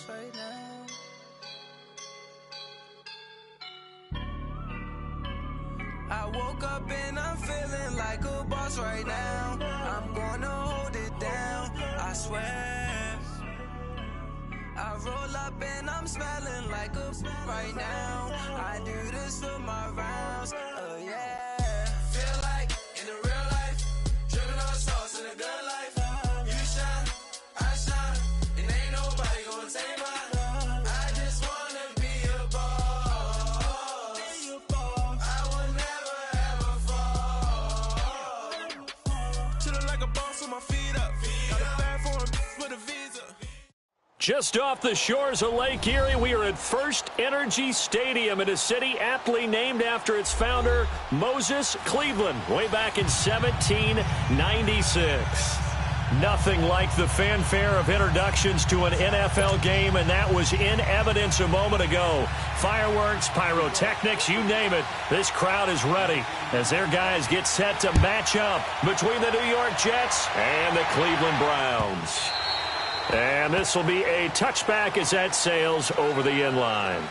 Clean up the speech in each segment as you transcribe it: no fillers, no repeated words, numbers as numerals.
boss right now. I woke up and I'm feeling like a boss right now. I'm gonna hold it down, I swear. I roll up and I'm smelling like a right now. I do this for my rounds, oh yeah. Feel like in the real life, dripping on sauce in a good life. You shine, I shine, and ain't nobody gonna take mine. I just wanna be a boss. I will never ever fall. Chillin' like a boss with my feet up. Got a bag for a visa. Just off the shores of Lake Erie, we are at First Energy Stadium in a city aptly named after its founder, Moses Cleveland, way back in 1796. Nothing like the fanfare of introductions to an NFL game, and that was in evidence a moment ago. Fireworks, pyrotechnics, you name it. This crowd is ready as their guys get set to match up between the New York Jets and the Cleveland Browns. And this will be a touchback as that sails over the end line.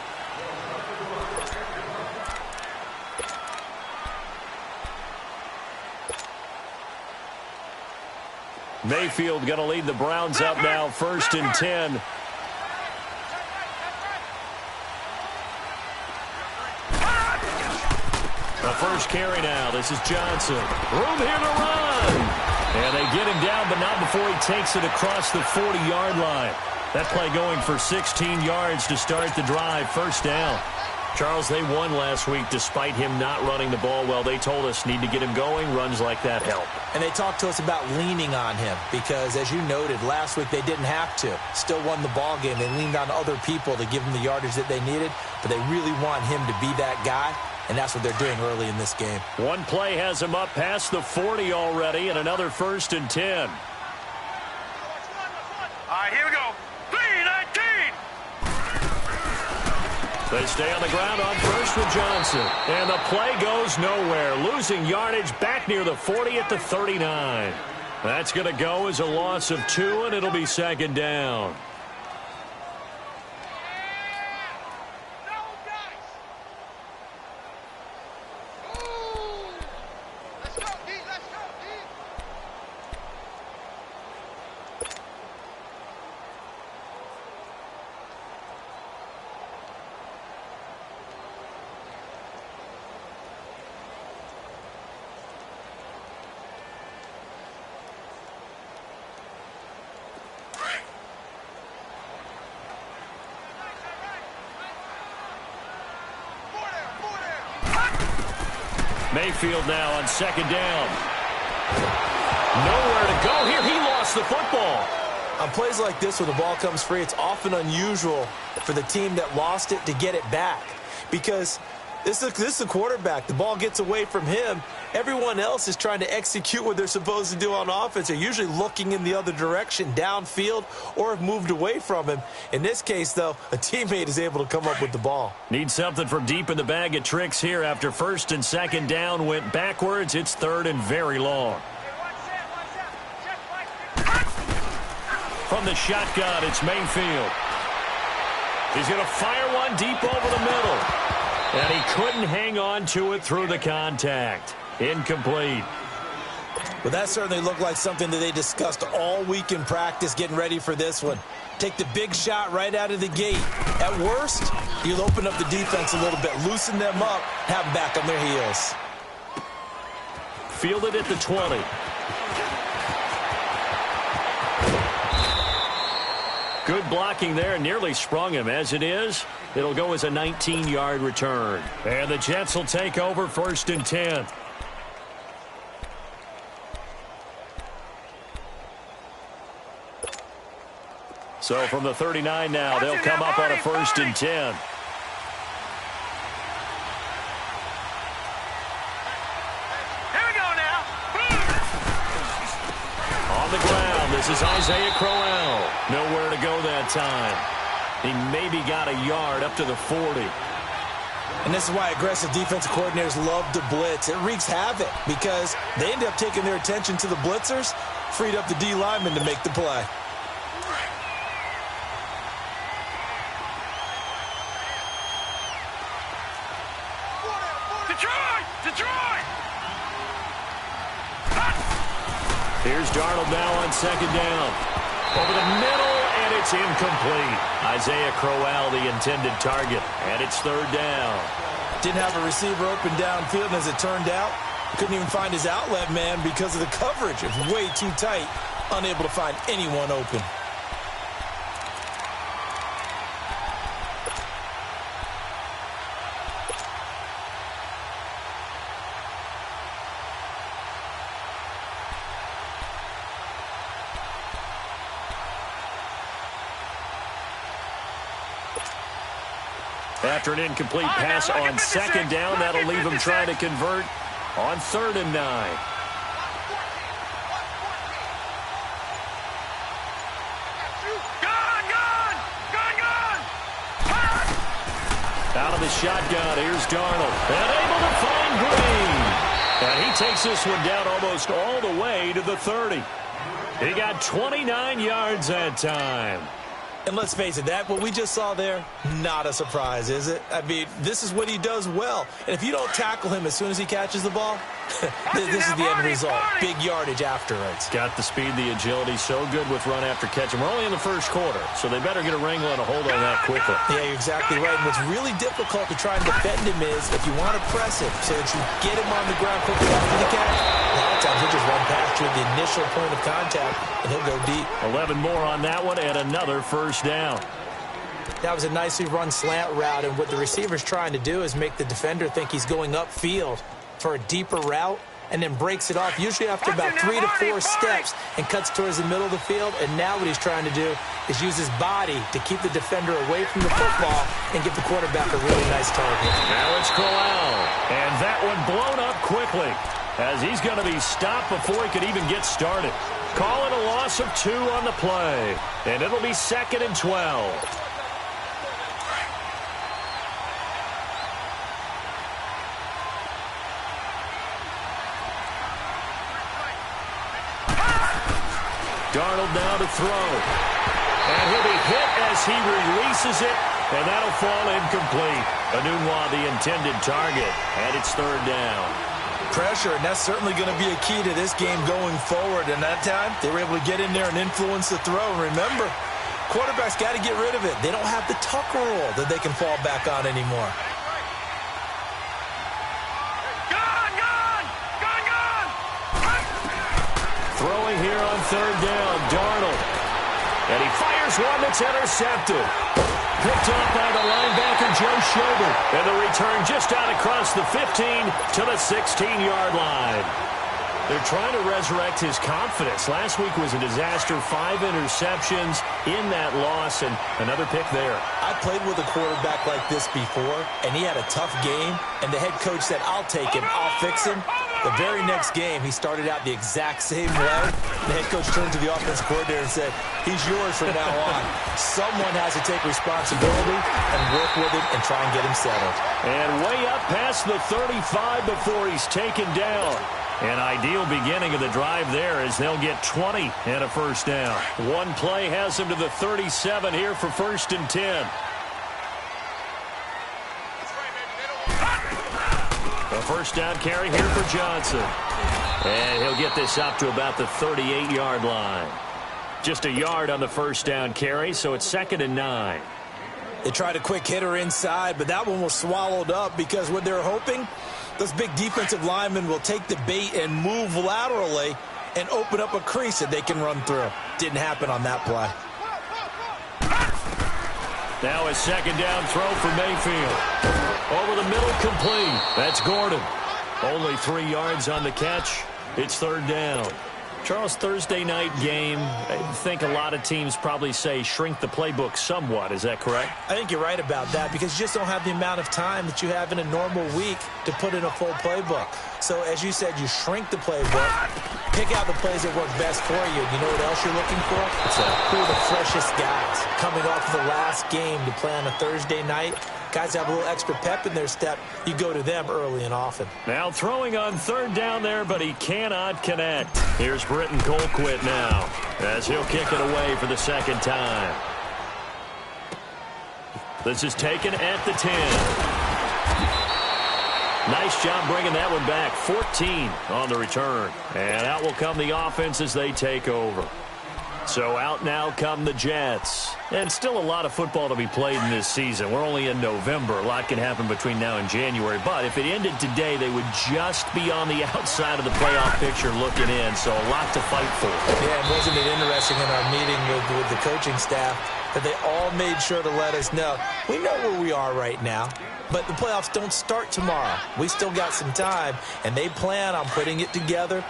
Mayfield going to lead the Browns up now, 1st and 10. The first carry now. This is Johnson. Room here to run. And they get him down, but not before he takes it across the 40-yard line. That play going for 16 yards to start the drive. First down. Charles, they won last week despite him not running the ball well. They told us need to get him going. Runs like that help. And they talked to us about leaning on him because, as you noted, last week they didn't have to. Still won the ball game. They leaned on other people to give him the yardage that they needed, but they really want him to be that guy. And that's what they're doing early in this game. One play has him up past the 40 already, and another 1st and 10. All right, here we go. 3-19. They stay on the ground on first with Johnson. And the play goes nowhere. Losing yardage back near the 40 at the 39. That's going to go as a loss of 2, and it'll be 2nd down. Mayfield now on 2nd down. Nowhere to go here. He lost the football. On plays like this where the ball comes free, it's often unusual for the team that lost it to get it back. Because this is a quarterback. The ball gets away from him. Everyone else is trying to execute what they're supposed to do on offense. They're usually looking in the other direction, downfield, or have moved away from him. In this case, though, a teammate is able to come up with the ball. Need something from deep in the bag of tricks here after 1st and 2nd down went backwards. It's 3rd and very long. From the shotgun, it's Mayfield. He's going to fire one deep over the middle. And he couldn't hang on to it through the contact. Incomplete. Well, that certainly looked like something that they discussed all week in practice getting ready for this one. Take the big shot right out of the gate. At worst, you'll open up the defense a little bit, loosen them up, have them back on their heels. Fielded at the 20. Good blocking there, nearly sprung him. As it is, it'll go as a 19-yard return. And the Jets will take over 1st and 10. So from the 39 now, they'll come up on a 1st and 10. Here we go now. On the ground, this is Isaiah Crowell. Nowhere to go that time. He maybe got a yard up to the 40. And this is why aggressive defensive coordinators love to blitz. It wreaks havoc because they end up taking their attention to the blitzers, freed up the D lineman to make the play. Detroit! Detroit! Here's Darnold now on second down. Over the middle, and it's incomplete. Isaiah Crowell, the intended target, and it's third down. Didn't have a receiver open downfield, and as it turned out, couldn't even find his outlet man because of the coverage. It was way too tight, unable to find anyone open. After an incomplete pass on second down, that'll leave him trying to convert on 3rd and 9. Out of the shotgun, here's Darnold. And able to find Green. And he takes this one down almost all the way to the 30. He got 29 yards that time. And let's face it, what we just saw there, not a surprise, is it? I mean, this is what he does well. And if you don't tackle him as soon as he catches the ball, this is the end result. Big yardage afterwards. Got the speed, the agility, so good with run after catch. And we're only in the first quarter, so they better get a wrangle and a hold on that quickly. Yeah, you're exactly right. And what's really difficult to try and defend him is if you want to press him so that you get him on the ground quickly after the catch, a lot of times he'll just run past you at the initial point of contact, and he'll go deep. 11 more on that one, and another first down. That was a nicely run slant route, and what the receiver's trying to do is make the defender think he's going upfield for a deeper route, and then breaks it off, usually after about 3 to 4 steps, and cuts towards the middle of the field. And now what he's trying to do is use his body to keep the defender away from the football and give the quarterback a really nice target. Now it's Crowell, and that one blown up quickly, as he's going to be stopped before he could even get started. Call it a loss of 2 on the play, and it'll be 2nd and 12. Darnold now to throw. And he'll be hit as he releases it, and that'll fall incomplete. Anunwa, the intended target, and it's 3rd down. Pressure, and that's certainly going to be a key to this game going forward. And that time, they were able to get in there and influence the throw. And remember, quarterbacks got to get rid of it. They don't have the tuck rule that they can fall back on anymore. Throwing here on 3rd down, Darnold. And he fires one that's intercepted. Picked up by the linebacker, Joe Schobert. And the return just out across the 15 to the 16-yard line. They're trying to resurrect his confidence. Last week was a disaster. 5 interceptions in that loss, and another pick there. I played with a quarterback like this before, and he had a tough game, and the head coach said, I'll take him, I'll fix him. The very next game, he started out the exact same way. The head coach turned to the offensive coordinator and said, he's yours from now on. Someone has to take responsibility and work with him and try and get him settled. And way up past the 35 before he's taken down. An ideal beginning of the drive there as they'll get 20 and a first down. One play has them to the 37 here for 1st and 10. A first down carry here for Johnson. And he'll get this up to about the 38-yard line. Just a yard on the first down carry, so it's 2nd and 9. They tried a quick hitter inside, but that one was swallowed up because what they're hoping, those big defensive linemen will take the bait and move laterally and open up a crease that they can run through. Didn't happen on that play. Now a 2nd down throw for Mayfield. Over the middle, complete. That's Gordon. Only 3 yards on the catch. It's 3rd down. Charles, Thursday night game, I think a lot of teams probably say shrink the playbook somewhat. Is that correct? I think you're right about that because you just don't have the amount of time that you have in a normal week to put in a full playbook. So, as you said, you shrink the playbook, pick out the plays that work best for you. You know what else you're looking for? Who are the freshest guys coming off the last game to play on a Thursday night? Guys have a little extra pep in their step. You go to them early and often. Now throwing on 3rd down there, but he cannot connect. Here's Britton Colquitt now as he'll kick it away for the 2nd time. This is taken at the 10. Nice job bringing that one back. 14 on the return. And out will come the offense as they take over. So out now come the Jets. And still a lot of football to be played in this season. We're only in November. A lot can happen between now and January. But if it ended today, they would just be on the outside of the playoff picture looking in. So a lot to fight for. Yeah, and wasn't it interesting in our meeting with the coaching staff that they all made sure to let us know, we know where we are right now, but the playoffs don't start tomorrow. We still got some time, and they plan on putting it together,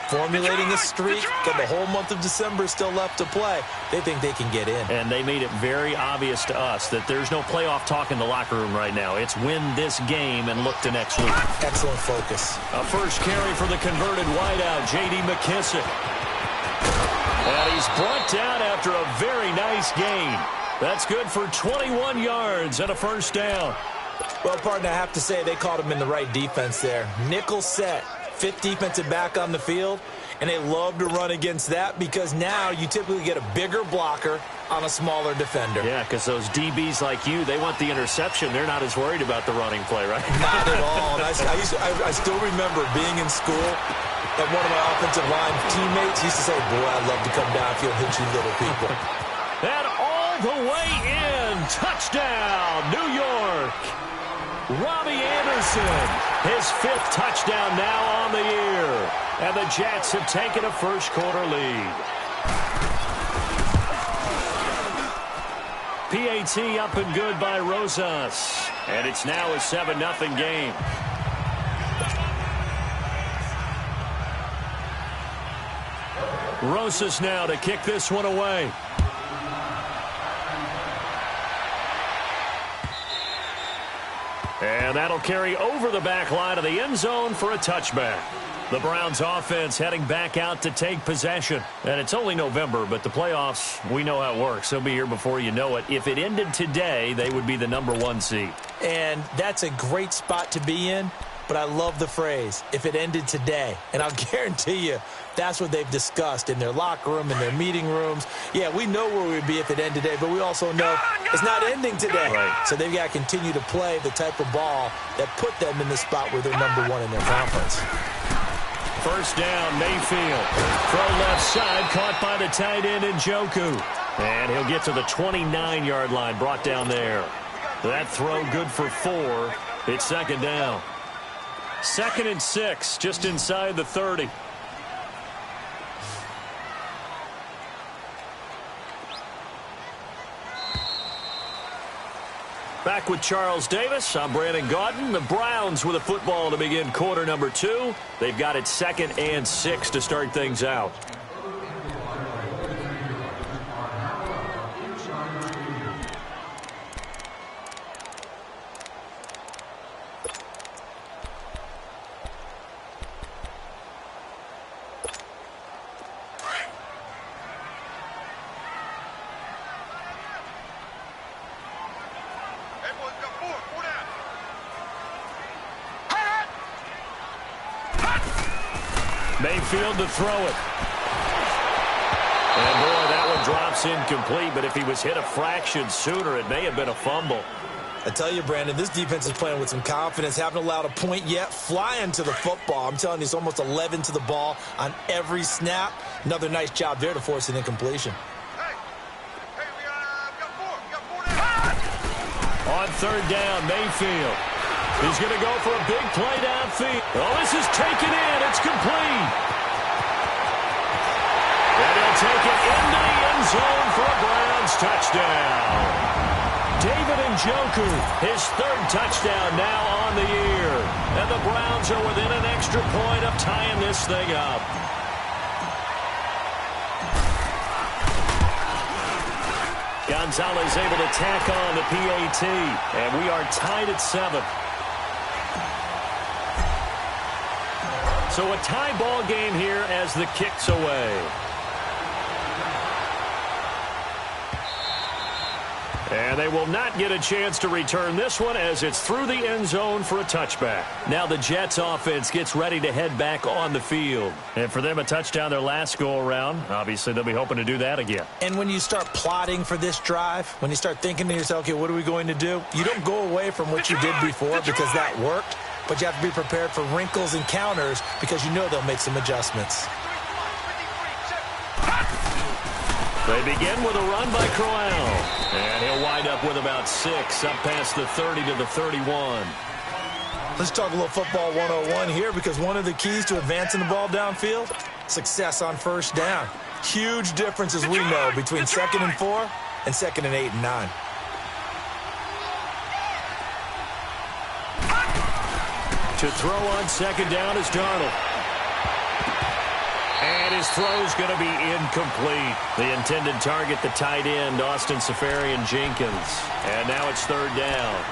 formulating a streak, got the whole month of December still left to play. They think they can get in. And they made it very obvious to us that there's no playoff talk in the locker room right now. It's win this game and look to next week. Excellent focus. A first carry for the converted wideout, J.D. McKissick. And he's brought down after a very nice gain. That's good for 21 yards and a first down. Well, partner, I have to say they caught him in the right defense there. Nickel set, fifth defensive back on the field, and they love to run against that because now you typically get a bigger blocker on a smaller defender. Yeah, because those DBs like you, they want the interception. They're not as worried about the running play, right? Not at all. And I still remember being in school, and one of my offensive line teammates used to say, boy, I'd love to come downfield and hit you little people. And all the way in. Touchdown, New York. Robbie Anderson, his fifth touchdown now on the year. And the Jets have taken a first quarter lead. PAT up and good by Rosas. And it's now a 7-0 game. Rosas now to kick this one away. And that'll carry over the back line of the end zone for a touchback. The Browns offense heading back out to take possession. And it's only November, but the playoffs, we know how it works. They'll be here before you know it. If it ended today, they would be the #1 seed. And that's a great spot to be in, but I love the phrase, if it ended today. And I'll guarantee you, that's what they've discussed in their locker room, in their meeting rooms. Yeah, we know where we'd be if it ended today, but we also know it's not ending today. Right. So they've got to continue to play the type of ball that put them in the spot where they're #1 in their conference. First down, Mayfield. Throw left side, caught by the tight end Njoku. And he'll get to the 29-yard line, brought down there. That throw good for 4. It's second down. 2nd and 6, just inside the 30. Back with Charles Davis, I'm Brandon Gaudin. The Browns with a football to begin quarter number 2. They've got it 2nd and 6 to start things out. Mayfield to throw it. And boy, that one drops incomplete, but if he was hit a fraction sooner, it may have been a fumble. I tell you, Brandon, this defense is playing with some confidence. Haven't allowed a point yet. Flying to the football. I'm telling you, it's almost 11 to the ball on every snap. Another nice job there to force an incompletion. On third down, Mayfield. He's going to go for a big play downfield. Oh, this is taken in. It's complete. And he'll take it into the end zone for a Browns touchdown. David Njoku, his 3rd touchdown now on the year. And the Browns are within an extra point of tying this thing up. Gonzalez able to tack on the PAT. And we are tied at 7. So a tie ball game here as the kick's away. And they will not get a chance to return this one as it's through the end zone for a touchback. Now the Jets offense gets ready to head back on the field. And for them, a touchdown their last go-around. Obviously, they'll be hoping to do that again. And when you start plotting for this drive, when you start thinking to yourself, okay, what are we going to do? You don't go away from what you did before because that worked. but you have to be prepared for wrinkles and counters because you know they'll make some adjustments. They begin with a run by Crowell, and he'll wind up with about 6 up past the 30 to the 31. Let's talk a little football 101 here, because one of the keys to advancing the ball downfield, success on first down. Huge difference, as we know, between 2nd and 4 and 2nd and 8 and 9. To throw on 2nd down is Darnold. And his throw's going to be incomplete. The intended target, the tight end, Austin Seferian-Jenkins. And now it's 3rd down.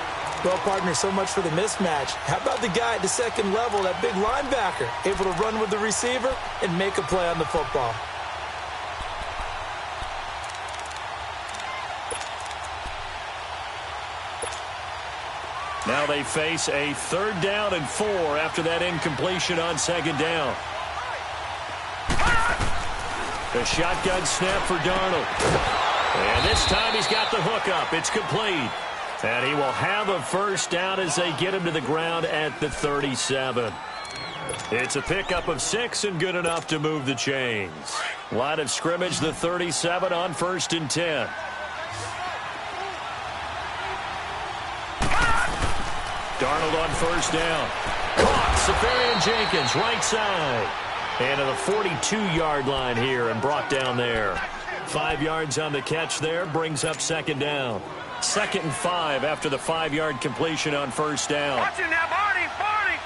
Well, partner, so much for the mismatch. How about the guy at the second level, that big linebacker, able to run with the receiver and make a play on the football? Now they face a 3rd down and 4 after that incompletion on 2nd down. The shotgun snap for Darnold. And this time he's got the hook up. It's complete. And he will have a 1st down as they get him to the ground at the 37. It's a pickup of 6 and good enough to move the chains. Line of scrimmage, the 37 on 1st and 10. Darnold on 1st down. Caught. Seferian-Jenkins, right side. And to the 42-yard line here and brought down there. 5 yards on the catch there, brings up 2nd down. 2nd and 5 after the 5-yard completion on 1st down. Watch him now, Barney, Barney.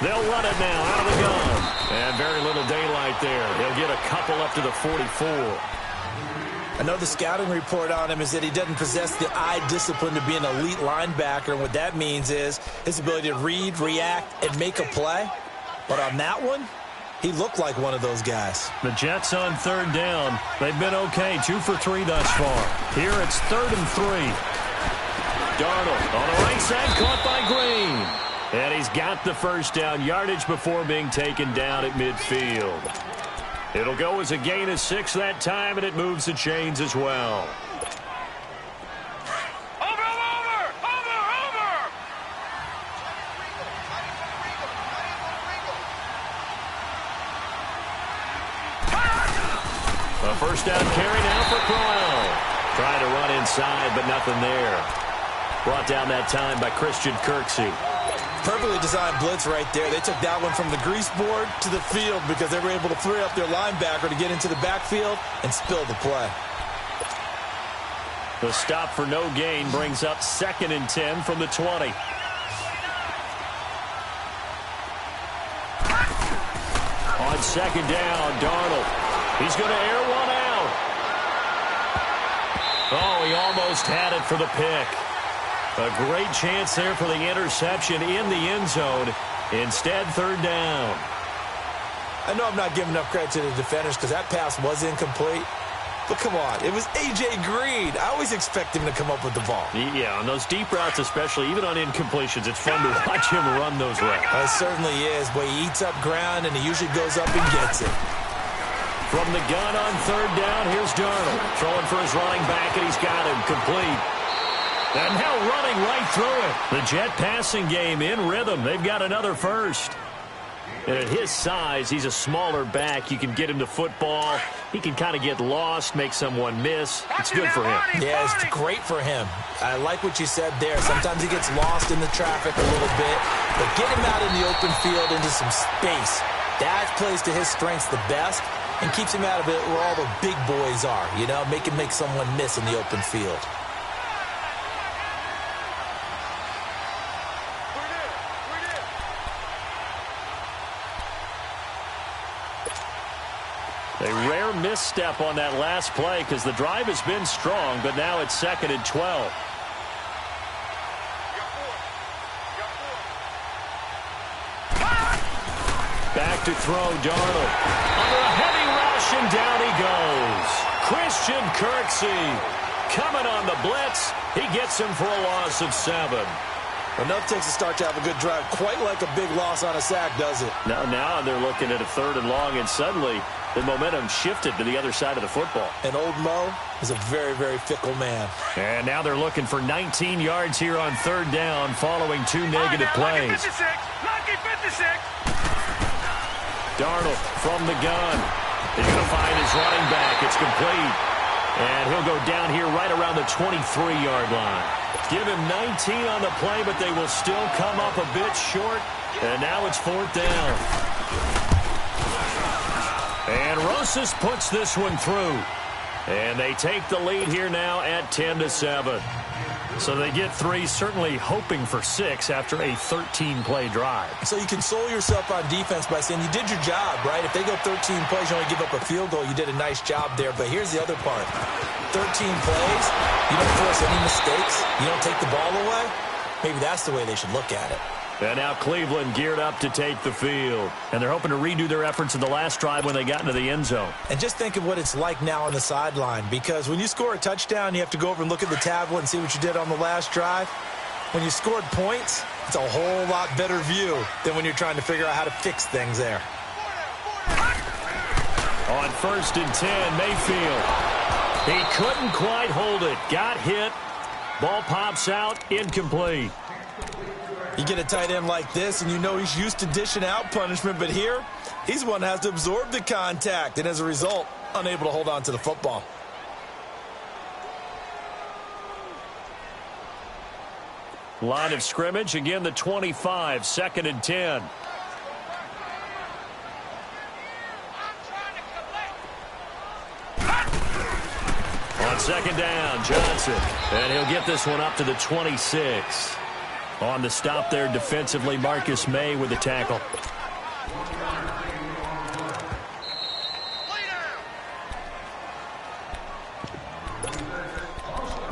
They'll run it now out of the gun. And very little daylight there. They'll get a couple up to the 44. I know the scouting report on him is that he doesn't possess the eye discipline to be an elite linebacker, and what that means is his ability to read, react, and make a play. But on that one, he looked like one of those guys. The Jets on 3rd down. They've been okay, 2 for 3 thus far. Here it's 3rd and 3. Darnold on the right side, caught by Green. And he's got the 1st down yardage before being taken down at midfield. It'll go as a gain of 6 that time, and it moves the chains as well. Over. A 1st down carry now for Crowell. Trying to run inside, but nothing there. Brought down that time by Christian Kirksey. Perfectly designed blitz right there. They took that one from the grease board to the field because they were able to free up their linebacker to get into the backfield and spill the play. The stop for no gain brings up 2nd and 10 from the 20. On 2nd down, Darnold. He's going to air one out. Oh, he almost had it for the pick. A great chance there for the interception in the end zone. Instead, 3rd down. I know I'm not giving enough credit to the defenders because that pass was incomplete. But come on, it was A.J. Green. I always expect him to come up with the ball. Yeah, on those deep routes especially, even on incompletions, it's fun to watch him run those routes. It certainly is. Boy, he eats up ground, and he usually goes up and gets it. From the gun on 3rd down, here's Darnold. Throwing for his running back, and he's got him complete. And now running right through it. The Jet passing game in rhythm. They've got another 1st. And at his size, he's a smaller back. You can get him to football. He can kind of get lost, make someone miss. It's good for him. Yeah, it's great for him. I like what you said there. Sometimes he gets lost in the traffic a little bit. But get him out in the open field into some space. That plays to his strengths the best and keeps him out of it where all the big boys are. You know, make him make someone miss in the open field. A rare misstep on that last play because the drive has been strong, but now it's 2nd and 12. Back to throw, Darnold. Under a heavy rush, and down he goes. Christian Kirksey coming on the blitz. He gets him for a loss of 7. Enough takes a start to have a good drive, quite like a big loss on a sack, does it? Now they're looking at a 3rd and long, and suddenly The momentum shifted to the other side of the football. And old Mo is a very, very fickle man. And now they're looking for 19 yards here on third down following 2 negative plays. Lucky 56. Darnold from the gun. He's going to find his running back. It's complete. And he'll go down here right around the 23-yard line. Give him 19 on the play, but they will still come up a bit short. And now it's fourth down. And Rosas puts this one through. And they take the lead here now at 10-7. So they get 3, certainly hoping for 6 after a 13-play drive. So you console yourself on defense by saying you did your job, right? If they go 13 plays, you only give up a field goal, you did a nice job there. But here's the other part. 13 plays, you don't force any mistakes, you don't take the ball away. Maybe that's the way they should look at it. And now Cleveland geared up to take the field. And they're hoping to redo their efforts in the last drive when they got into the end zone. And just think of what it's like now on the sideline. Because when you score a touchdown, you have to go over and look at the tablet and see what you did on the last drive. When you scored points, it's a whole lot better view than when you're trying to figure out how to fix things there. On 1st and 10, Mayfield. He couldn't quite hold it. Got hit. Ball pops out. Incomplete. You get a tight end like this, and you know he's used to dishing out punishment, but here, he's one that has to absorb the contact, and as a result, unable to hold on to the football. Line of scrimmage, again the 25, 2nd and 10. On 2nd down, Johnson, and he'll get this one up to the 26. On the stop there defensively, Marcus May with the tackle.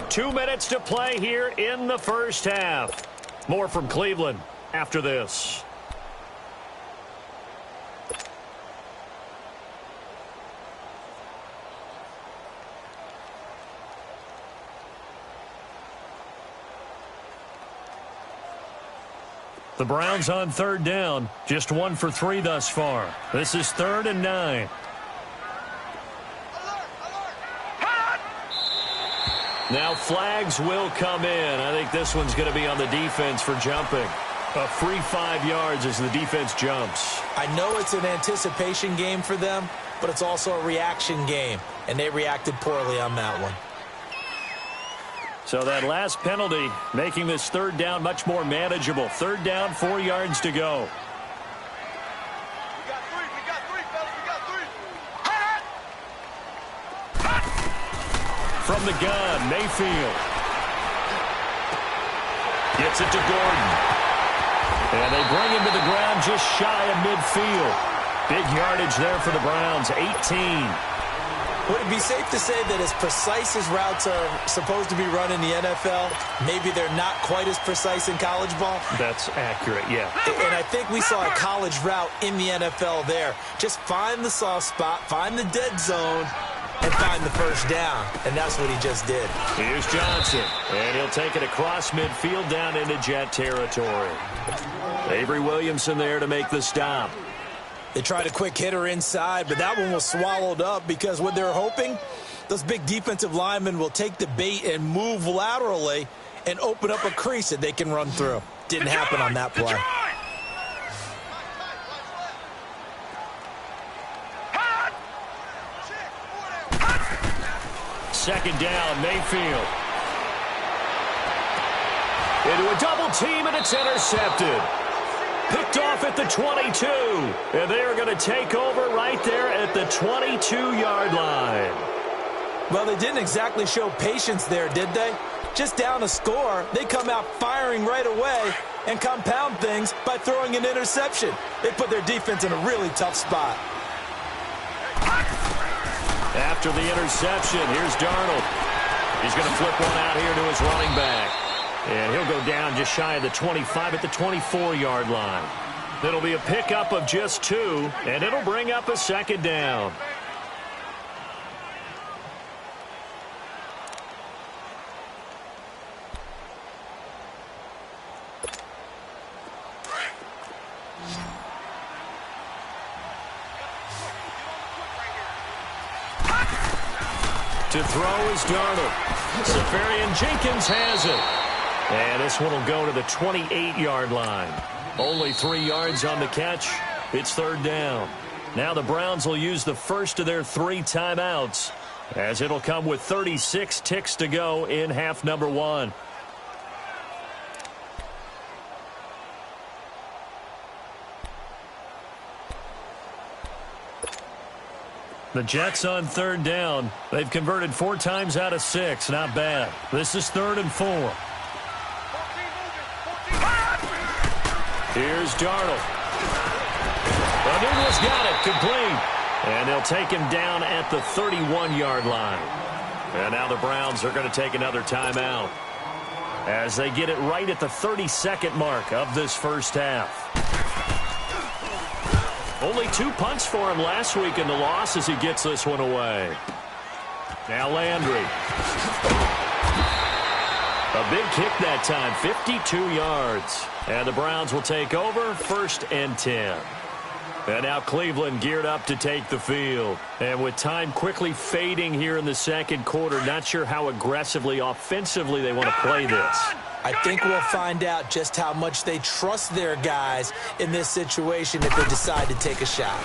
Two minutes to play here in the first half. More from Cleveland after this. The Browns on 3rd down. Just 1 for 3 thus far. This is 3rd and 9. Now flags will come in. I think this one's going to be on the defense for jumping. A free 5 yards as the defense jumps. I know it's an anticipation game for them, but it's also a reaction game, and they reacted poorly on that one. So that last penalty making this 3rd down much more manageable. 3rd down, 4 yards to go. We got three, fellas, we got 3. From the gun, Mayfield. Gets it to Gordon. And they bring him to the ground just shy of midfield. Big yardage there for the Browns, 18. Would it be safe to say that as precise as routes are supposed to be run in the NFL, maybe they're not quite as precise in college ball? That's accurate, yeah. And I think we saw a college route in the NFL there. Just find the soft spot, find the dead zone, and find the first down. And that's what he just did. Here's Johnson, and he'll take it across midfield down into Jet territory. Avery Williamson there to make the stop. They tried a quick hitter inside, but that one was swallowed up because what they're hoping, those big defensive linemen will take the bait and move laterally and open up a crease that they can run through. Didn't happen on that play. 2nd down, Mayfield. Into a double team, and it's intercepted. Picked off at the 22. And they are going to take over right there at the 22-yard line. Well, they didn't exactly show patience there, did they? Just down a score, they come out firing right away and compound things by throwing an interception. They put their defense in a really tough spot. After the interception, here's Darnold. He's going to flip one out here to his running back. And he'll go down just shy of the 25 at the 24-yard line. It'll be a pickup of just 2, and it'll bring up a 2nd down. To throw is Darnold. Safarian Jenkins has it. And this one will go to the 28-yard line. Only 3 yards on the catch. It's third down. Now the Browns will use the first of their 3 timeouts, as it'll come with 36 ticks to go in half number 1. The Jets on third down. They've converted 4 times out of 6. Not bad. This is 3rd and 4. Here's Darnold. Anuno's got it. Complete. And they'll take him down at the 31-yard line. And now the Browns are going to take another timeout, as they get it right at the 32nd mark of this first half. Only 2 punts for him last week in the loss as he gets this one away. Now Landry. A big kick that time, 52 yards. And the Browns will take over, 1st and 10. And now Cleveland geared up to take the field. And with time quickly fading here in the second quarter, not sure how aggressively, offensively they want to play this. I think we'll find out just how much they trust their guys in this situation if they decide to take a shot.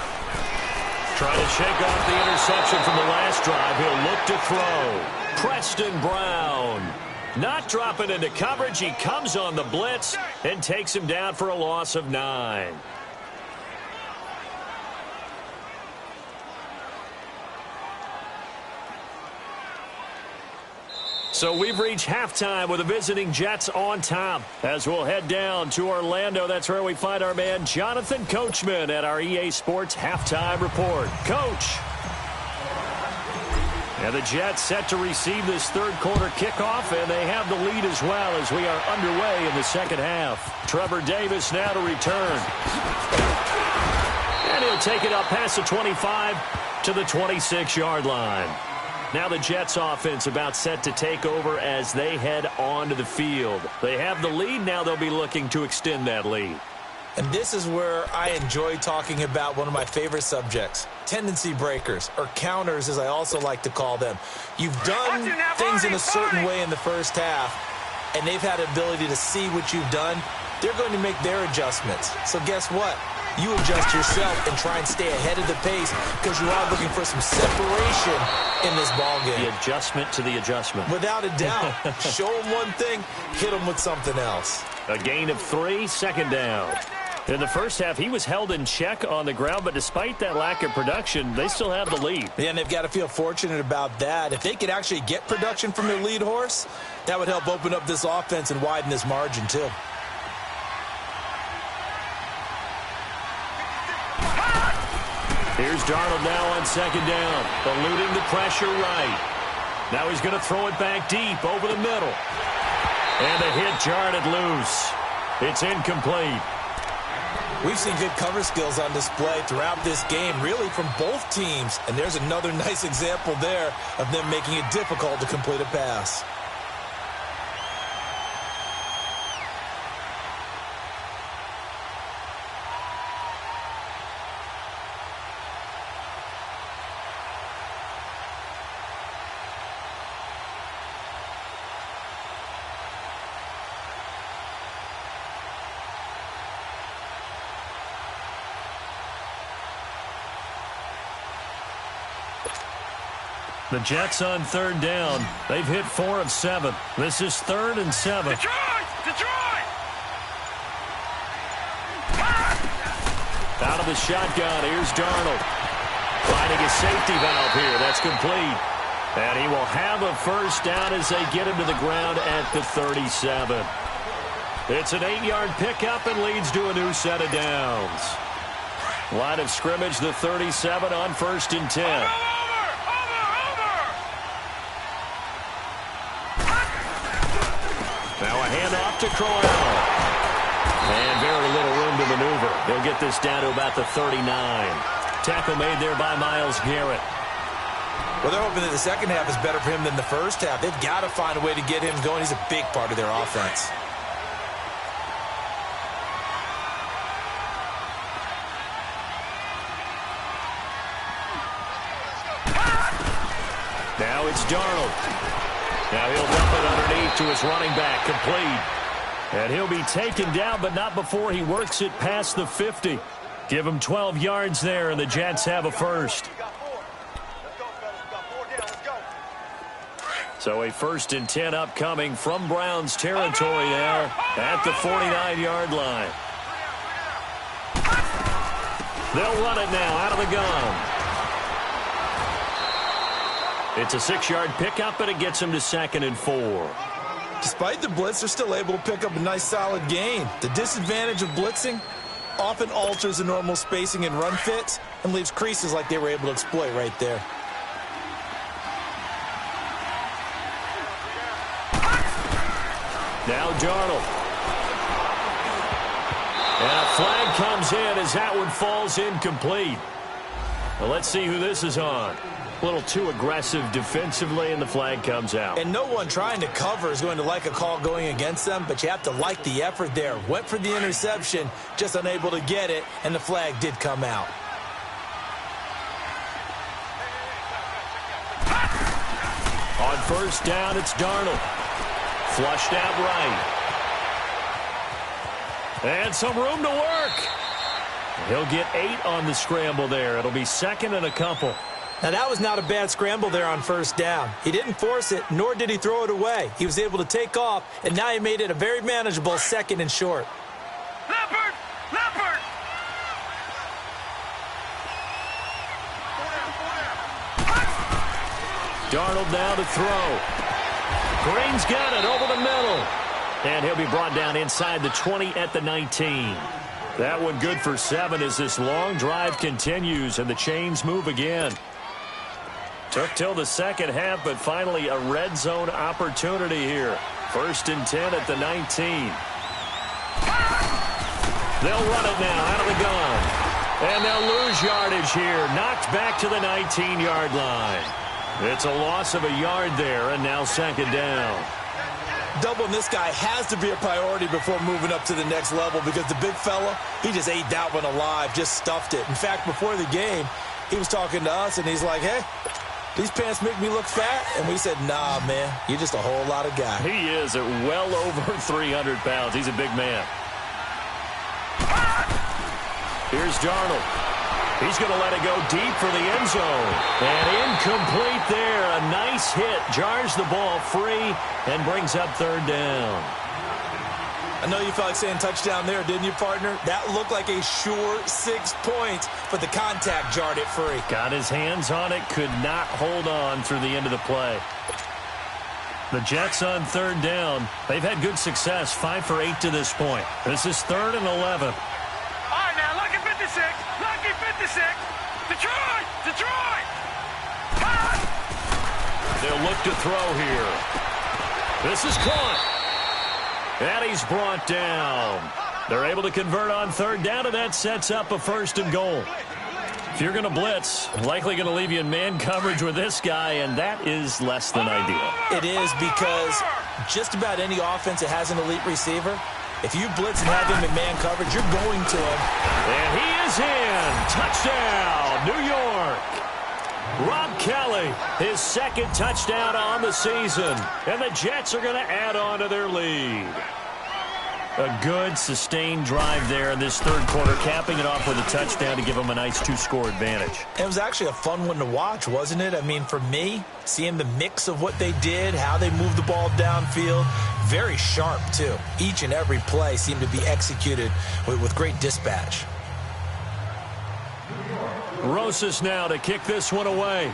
Trying to shake off the interception from the last drive. He'll look to throw. Preston Brown. Not dropping into coverage. He comes on the blitz and takes him down for a loss of 9. So we've reached halftime with the visiting Jets on top. As we'll head down to Orlando, that's where we find our man Jonathan Coachman at our EA Sports Halftime Report. Coach. And the Jets set to receive this third quarter kickoff, and they have the lead as well as we are underway in the second half. Trevor Davis now to return. And he'll take it up past the 25 to the 26-yard line. Now the Jets offense about set to take over as they head onto the field. They have the lead. Now they'll be looking to extend that lead. And this is where I enjoy talking about one of my favorite subjects, tendency breakers, or counters as I also like to call them. You've done things in a certain way in the first half, and they've had the ability to see what you've done. They're going to make their adjustments. So guess what? You adjust yourself and try and stay ahead of the pace because you are looking for some separation in this ballgame. The adjustment to the adjustment. Without a doubt. Show them one thing, hit them with something else. A gain of 3, second down. In the first half, he was held in check on the ground, but despite that lack of production, they still have the lead. Yeah, and they've got to feel fortunate about that. If they could actually get production from their lead horse, that would help open up this offense and widen this margin, too. Here's Darnold now on second down, eluding the pressure right. Now he's going to throw it back deep over the middle. And the hit jarred it loose. It's incomplete. We've seen good cover skills on display throughout this game, really from both teams. And there's another nice example there of them making it difficult to complete a pass. The Jets on third down. They've hit 4 of 7. This is 3rd and 7. Detroit! Out of the shotgun, here's Darnold. Finding a safety valve here. That's complete. And he will have a first down as they get him to the ground at the 37. It's an 8-yard pickup and leads to a new set of downs. Line of scrimmage, the 37 on 1st and 10. Now a handoff to Crowell. And very little room to maneuver. They'll get this down to about the 39. Tackle made there by Myles Garrett. Well, they're hoping that the second half is better for him than the first half. They've got to find a way to get him going. He's a big part of their offense. Now it's Darnold. Now he'll dump it underneath to his running back, complete. And he'll be taken down, but not before he works it past the 50. Give him 12 yards there, and the Jets have a first. So a 1st and 10 upcoming from Browns territory now at the 49-yard line. They'll run it now out of the gun. It's a 6-yard pickup, and it gets him to 2nd and 4. Despite the blitz, they're still able to pick up a nice, solid gain. The disadvantage of blitzing often alters the normal spacing and run fits and leaves creases like they were able to exploit right there. Now Darnold. And a flag comes in as that one falls incomplete. Well, let's see who this is on. A little too aggressive defensively, and the flag comes out. And no one trying to cover is going to like a call going against them, but you have to like the effort there. Went for the interception, just unable to get it, and the flag did come out. On 1st down, it's Darnold. Flushed out right. And some room to work. He'll get 8 on the scramble there. It'll be 2nd and a couple. Now, that was not a bad scramble there on 1st down. He didn't force it, nor did he throw it away. He was able to take off, and now he made it a very manageable 2nd and short. Leopard! Leopard! Darnold now to throw. Green's got it over the middle. And he'll be brought down inside the 20 at the 19. That one good for 7 as this long drive continues and the chains move again. Took till the second half, but finally a red zone opportunity here. 1st and 10 at the 19. They'll run it now out of the gun. And they'll lose yardage here. Knocked back to the 19-yard line. It's a loss of a yard there, and now 2nd down. Doubling this guy has to be a priority before moving up to the next level because the big fella, he just ate that one alive, just stuffed it. In fact, before the game, he was talking to us, and he's like, hey, these pants make me look fat? And we said, nah, man, you're just a whole lot of guy. He is at well over 300 pounds. He's a big man. Here's Darnold. He's going to let it go deep for the end zone. And incomplete there. A nice hit. Jars the ball free and brings up 3rd down. I know you felt like saying touchdown there, didn't you, partner? That looked like a sure 6 points, but the contact jarred it free. Got his hands on it. Could not hold on through the end of the play. The Jets on 3rd down. They've had good success. 5 for 8 to this point. This is 3rd and 11. All right, now, lucky 56. Lucky 56. Detroit! Detroit! They'll look to throw here. This is caught. And he's brought down. They're able to convert on 3rd down, and that sets up a 1st and goal. If you're going to blitz, likely going to leave you in man coverage with this guy, and that is less than ideal. It is because just about any offense that has an elite receiver, if you blitz and have him in man coverage, you're going to him. And he is in. Touchdown, New York. Rob Kelly, his 2nd touchdown on the season. And the Jets are going to add on to their lead. A good, sustained drive there in this 3rd quarter, capping it off with a touchdown to give them a nice 2-score advantage. It was actually a fun one to watch, wasn't it? I mean, for me, seeing the mix of what they did, how they moved the ball downfield, very sharp, too. Each and every play seemed to be executed with great dispatch. Rosas now to kick this one away.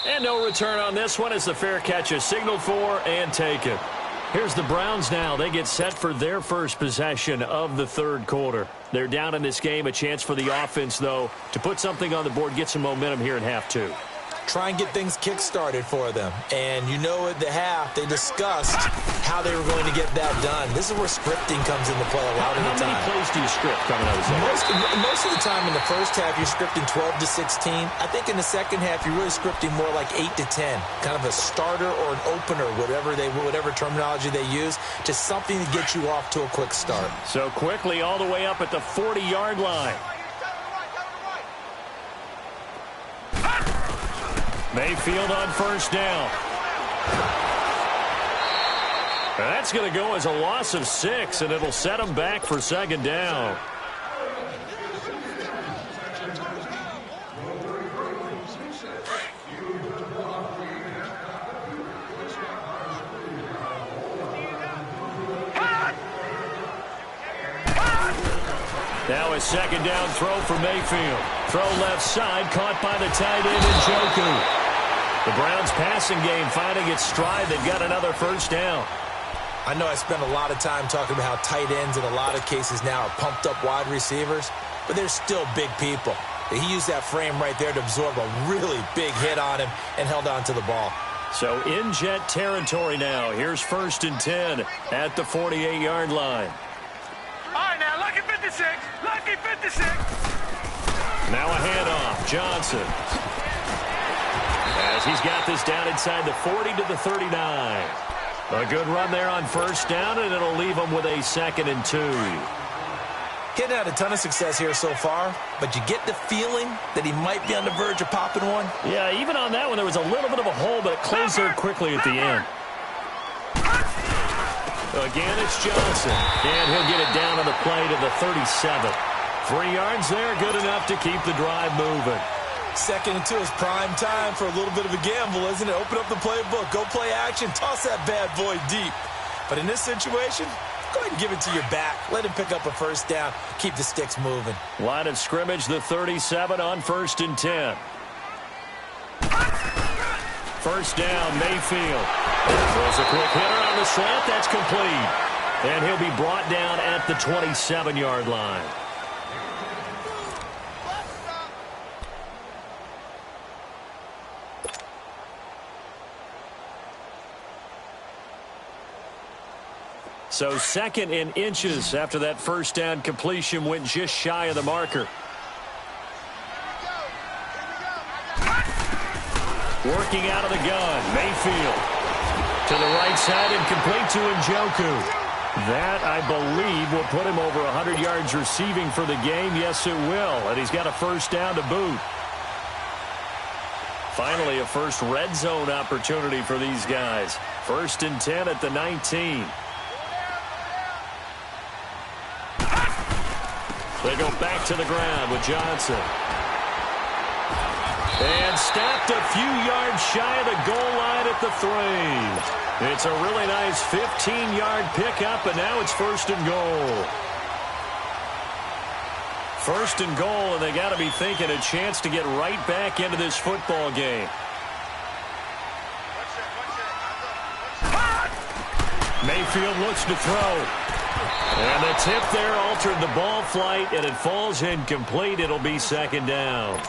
And no return on this one as the fair catch is signaled for and taken. Here's the Browns now. They get set for their first possession of the 3rd quarter. They're down in this game. A chance for the offense, though, to put something on the board, get some momentum here in half 2. Try and get things kick-started for them. And you know at the half, they discussed how they were going to get that done. This is where scripting comes into play a lot of the time. How many plays do you script coming out of the second? Most of the time in the first half, you're scripting 12 to 16. I think in the second half, you're really scripting more like 8 to 10. Kind of a starter or an opener, whatever terminology they use, just something to get you off to a quick start. So quickly all the way up at the 40-yard line. Mayfield on first down. That's going to go as a loss of 6, and it'll set him back for second down. Now a second down throw for Mayfield. Throw left side, caught by the tight end Njoku. The Browns passing game finding its stride. They've got another first down. I know I spent a lot of time talking about how tight ends in a lot of cases now are pumped up wide receivers, but they're still big people. He used that frame right there to absorb a really big hit on him and held on to the ball. So in Jet territory now. Here's 1st and 10 at the 48-yard line. All right, now, lucky 56. Lucky 56. Now a handoff. Johnson. As he's got this down inside the 40 to the 39. A good run there on first down, and it'll leave him with a 2nd and 2. Getting had a ton of success here so far, but you get the feeling that he might be on the verge of popping one. Yeah, even on that one, there was a little bit of a hole, but it closed there quickly at the end. Again, it's Johnson, and he'll get it down on the play to the 37. 3 yards there, good enough to keep the drive moving. 2nd and 2 is prime time for a little bit of a gamble, isn't it? Open up the playbook, go play action, toss that bad boy deep. But in this situation, go ahead and give it to your back. Let him pick up a first down, keep the sticks moving. Line of scrimmage, the 37 on 1st and 10. First down, Mayfield. Throws a quick hitter on the slant. That's complete. And he'll be brought down at the 27-yard line. So 2nd and inches after that first down completion went just shy of the marker. Working out of the gun, Mayfield. To the right side and complete to Njoku. That, I believe, will put him over 100 yards receiving for the game. Yes, it will. And he's got a first down to boot. Finally, a first red zone opportunity for these guys. 1st and 10 at the 19. They go back to the ground with Johnson. And stopped a few yards shy of the goal line at the 3. It's a really nice 15-yard pickup, and now it's 1st and goal. 1st and goal, and they got to be thinking a chance to get right back into this football game. Mayfield looks to throw. And the tip there altered the ball flight, and it falls incomplete. It'll be 2nd down.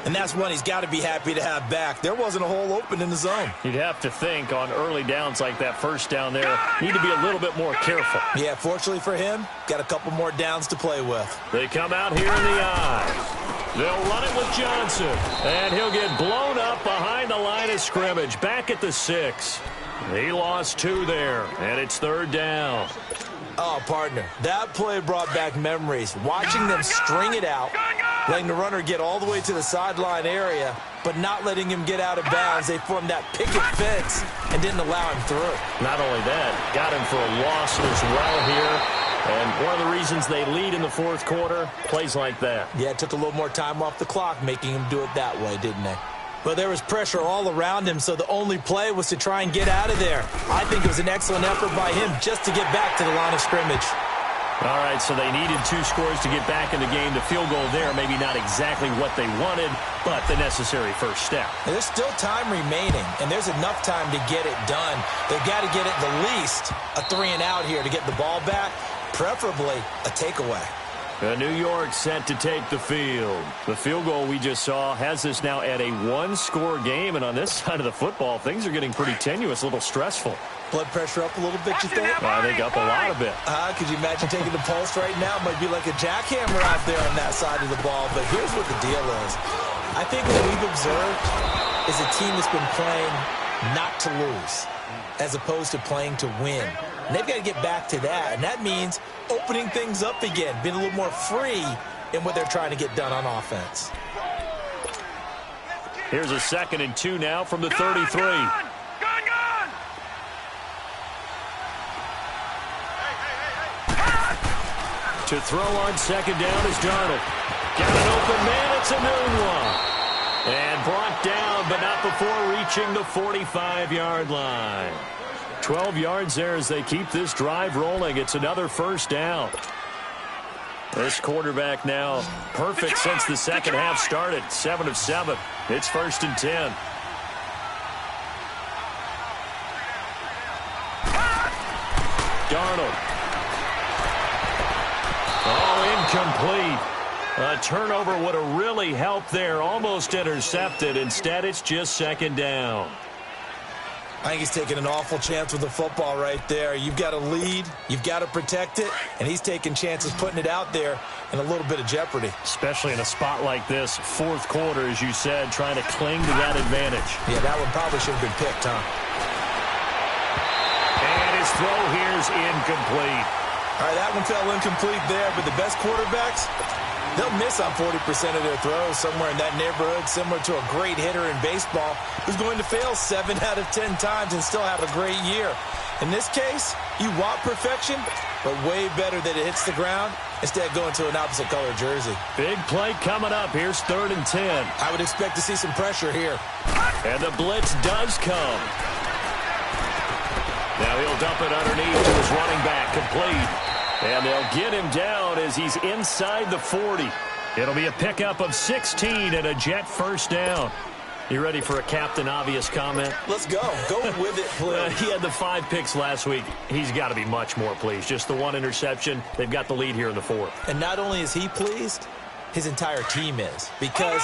And that's one he's got to be happy to have back. There wasn't a hole open in the zone. You'd have to think on early downs like that first down there, need to be a little bit more careful. Yeah, fortunately for him, got a couple more downs to play with. They come out here in the eye. They'll run it with Johnson. And he'll get blown up behind the line of scrimmage. Back at the 6. He lost 2 there, and it's 3rd down. Oh, partner, that play brought back memories. Watching them string it out, letting the runner get all the way to the sideline area, but not letting him get out of bounds. They formed that picket fence and didn't allow him through. Not only that, got him for a loss as well here. And one of the reasons they lead in the 4th quarter, plays like that. Yeah, it took a little more time off the clock, making him do it that way, didn't they? But there was pressure all around him, so the only play was to try and get out of there. I think it was an excellent effort by him just to get back to the line of scrimmage. All right, so they needed 2 scores to get back in the game. The field goal there, maybe not exactly what they wanted, but the necessary first step. And there's still time remaining, and there's enough time to get it done. They've got to get at the least a 3-and-out here to get the ball back, preferably a takeaway. New York set to take the field. The field goal we just saw has us now at a 1-score game, and on this side of the football, things are getting pretty tenuous, a little stressful. Blood pressure up a little bit, you think? I think up a lot of it. Could you imagine taking the pulse right now? It might be like a jackhammer out there on that side of the ball, but here's what the deal is. I think what we've observed is a team that's been playing not to lose as opposed to playing to win. And they've got to get back to that, and that means opening things up again, being a little more free in what they're trying to get done on offense. Here's a 2nd and 2 now from the 33. Gone! To throw on 2nd down is Darnold. Got an open man. It's a noon one. And brought down, but not before reaching the 45-yard line. 12 yards there as they keep this drive rolling. It's another 1st down. This quarterback now perfect since the second half started. 7 of 7. It's 1st and 10. Darnold. Oh, incomplete. A turnover would have really helped there. Almost intercepted. Instead, it's just 2nd down. I think he's taking an awful chance with the football right there. You've got a lead. You've got to protect it. And he's taking chances putting it out there in a little bit of jeopardy. Especially in a spot like this, 4th quarter, as you said, trying to cling to that advantage. Yeah, that one probably should have been picked, huh? And his throw here's incomplete. All right, that one fell incomplete there, but the best quarterbacks, they'll miss on 40% of their throws somewhere in that neighborhood, similar to a great hitter in baseball who's going to fail 7 out of 10 times and still have a great year. In this case, you want perfection, but way better that it hits the ground instead of going to an opposite color jersey. Big play coming up. Here's 3rd and 10. I would expect to see some pressure here. And the blitz does come. Now he'll dump it underneath to his running back, complete. And they'll get him down as he's inside the 40. It'll be a pickup of 16 and a Jet 1st down. You ready for a Captain Obvious comment? Let's go. Go with it, please. He had the 5 picks last week. He's got to be much more pleased. Just the 1 interception. They've got the lead here in the 4th. And not only is he pleased, his entire team is. Because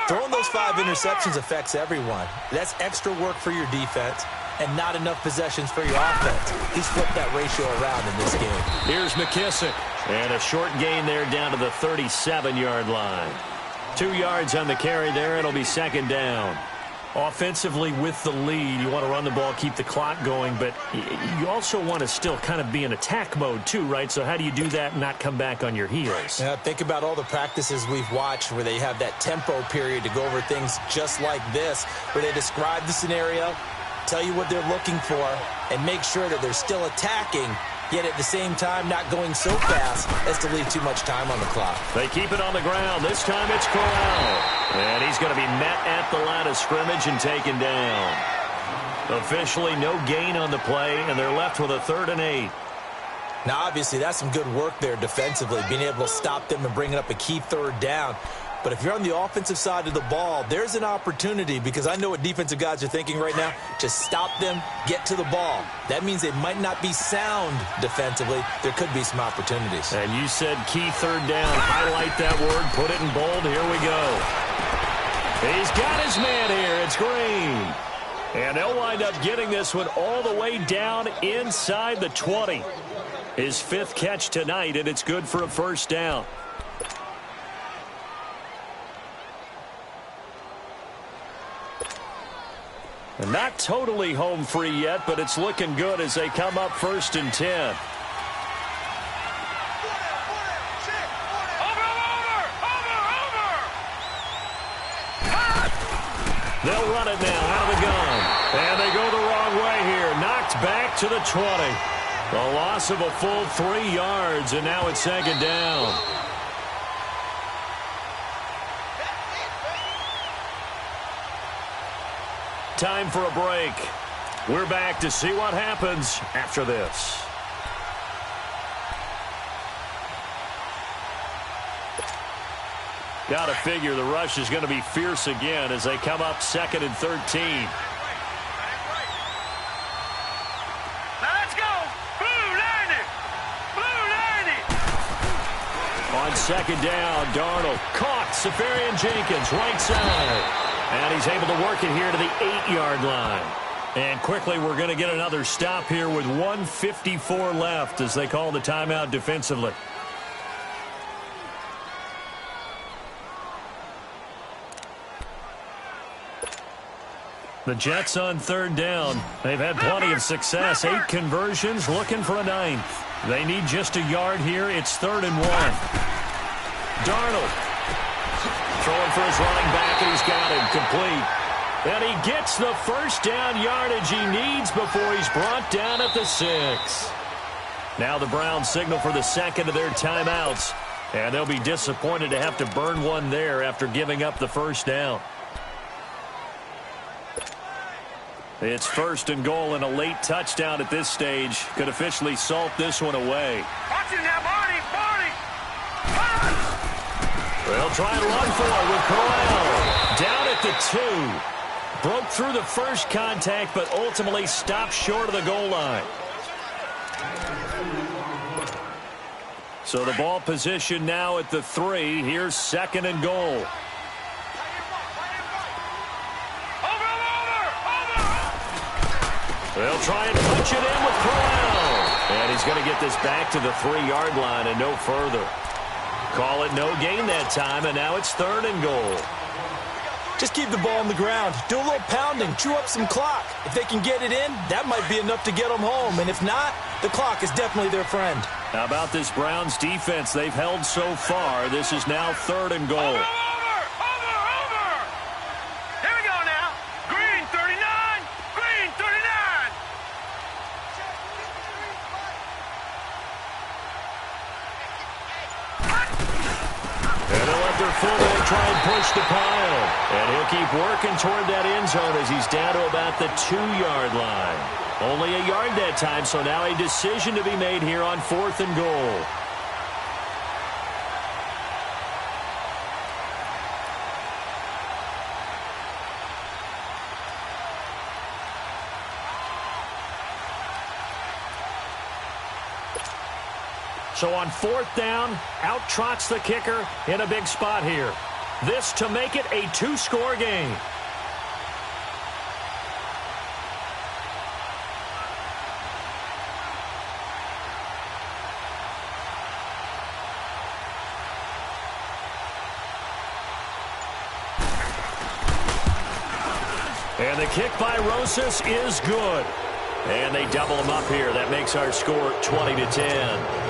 throwing those 5 interceptions affects everyone. That's extra work for your defense and not enough possessions for your offense. He's flipped that ratio around in this game. Here's McKissick. And a short gain there down to the 37-yard line. 2 yards on the carry there. It'll be 2nd down. Offensively with the lead, you want to run the ball, keep the clock going, but you also want to still kind of be in attack mode too, right? So how do you do that and not come back on your heels? Yeah, think about all the practices we've watched where they have that tempo period to go over things just like this, where they describe the scenario, tell you what they're looking for, and make sure that they're still attacking, yet at the same time not going so fast as to leave too much time on the clock. They keep it on the ground. This time it's Corral. And he's going to be met at the line of scrimmage and taken down. Officially no gain on the play, and they're left with a 3rd and 8. Now, obviously, that's some good work there defensively, being able to stop them and bringing up a key 3rd down. But if you're on the offensive side of the ball, there's an opportunity, because I know what defensive guys are thinking right now. Just stop them, get to the ball. That means they might not be sound defensively. There could be some opportunities. And you said key 3rd down. Highlight that word. Put it in bold. Here we go. He's got his man here. It's Green. And they'll wind up getting this one all the way down inside the 20. His 5th catch tonight, and it's good for a 1st down. And not totally home free yet, but it's looking good as they come up 1st and 10. They'll run it now out of the gun. And they go the wrong way here. Knocked back to the 20. A loss of a full 3 yards, and now it's 2nd down. Time for a break. We're back to see what happens after this. Got to figure the rush is going to be fierce again as they come up 2nd and 13. Let's go. Blue 90. Blue 90. On 2nd down, Darnold caught Safarian Jenkins right side. And he's able to work it here to the 8-yard line. And quickly we're going to get another stop here with 1:54 left as they call the timeout defensively. The Jets on 3rd down. They've had plenty of success. 8 conversions, looking for a 9th. They need just a yard here. It's 3rd and 1. Darnold. Throw going for his running back, and he's got him complete. And he gets the first down yardage he needs before he's brought down at the 6. Now the Browns signal for the second of their timeouts, and they'll be disappointed to have to burn one there after giving up the first down. It's 1st and goal, and a late touchdown at this stage could officially salt this one away. Watch it now, Barney! They'll try and run for it with Corral. Down at the 2. Broke through the first contact, but ultimately stopped short of the goal line. So the ball position now at the 3. Here's 2nd and goal. They'll try and punch it in with Corral. And he's going to get this back to the 3-yard line and no further. Call it no gain that time, and now it's 3rd and goal. Just keep the ball on the ground. Do a little pounding. Chew up some clock. If they can get it in, that might be enough to get them home. And if not, the clock is definitely their friend. How about this Browns defense they've held so far? This is now 3rd and goal. Over! Here we go now. Green 39. Green 39. And they'll let their fullback try and push the pile. And he'll keep working toward that end zone as he's down to about the 2-yard line. Only a yard that time, so now a decision to be made here on 4th and goal. So on 4th down, out trots the kicker in a big spot here. This to make it a 2-score game. And the kick by Rosas is good. And they double him up here. That makes our score 20-10.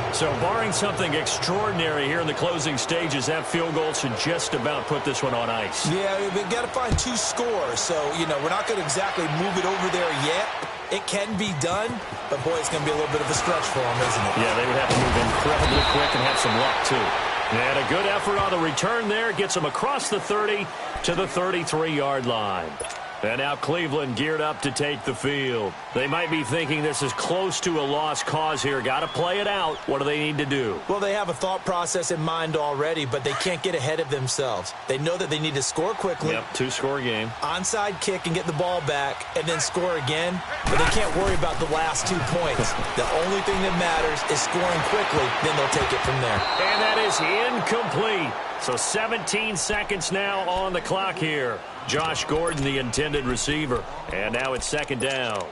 So barring something extraordinary here in the closing stages, that field goal should just about put this one on ice. Yeah, we've got to find 2 scores. So, we're not going to exactly move it over there yet. It can be done, but, boy, it's going to be a little bit of a stretch for them, isn't it? Yeah, they would have to move incredibly quick and have some luck, too. And a good effort on the return there gets them across the 30 to the 33-yard line. And now Cleveland geared up to take the field. They might be thinking this is close to a lost cause here. Got to play it out. What do they need to do? Well, they have a thought process in mind already, but they can't get ahead of themselves. They know that they need to score quickly. Yep, 2-score game. Onside kick and get the ball back and then score again. But they can't worry about the last 2 points. The only thing that matters is scoring quickly. Then they'll take it from there. And that is incomplete. So 17 seconds now on the clock here. Josh Gordon, the intended receiver. And now it's 2nd down.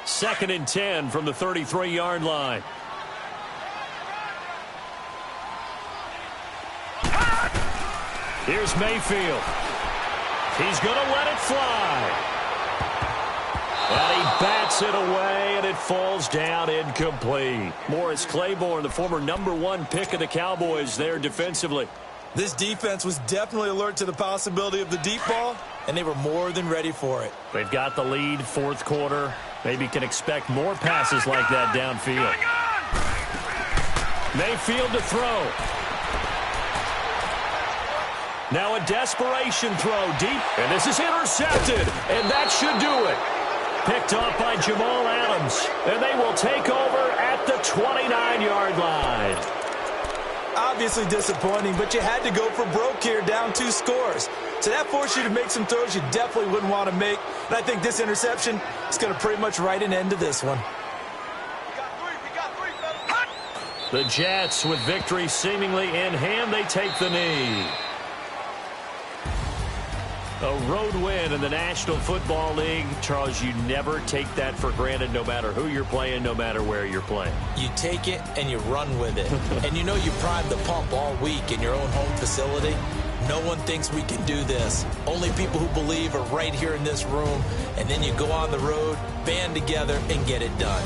Second and 10 from the 33-yard line. Here's Mayfield. He's going to let it fly. And he bats it away, and it falls down incomplete. Morris Claiborne, the former #1 pick of the Cowboys there defensively. This defense was definitely alert to the possibility of the deep ball, and they were more than ready for it. They've got the lead, 4th quarter. Maybe can expect more passes like that downfield. Mayfield to throw. Now a desperation throw deep, and this is intercepted, and that should do it. Picked off by Jamal Adams, and they will take over at the 29-yard line. Obviously disappointing, but you had to go for broke here, down 2 scores. So that forced you to make some throws you definitely wouldn't want to make. And I think this interception is going to pretty much write an end to this one. The Jets, with victory seemingly in hand, they take the knee. A road win in the National Football League. Charles, you never take that for granted no matter who you're playing, no matter where you're playing. You take it and you run with it. And you know you primed the pump all week in your own home facility. No one thinks we can do this. Only people who believe are right here in this room. And then you go on the road, band together, and get it done.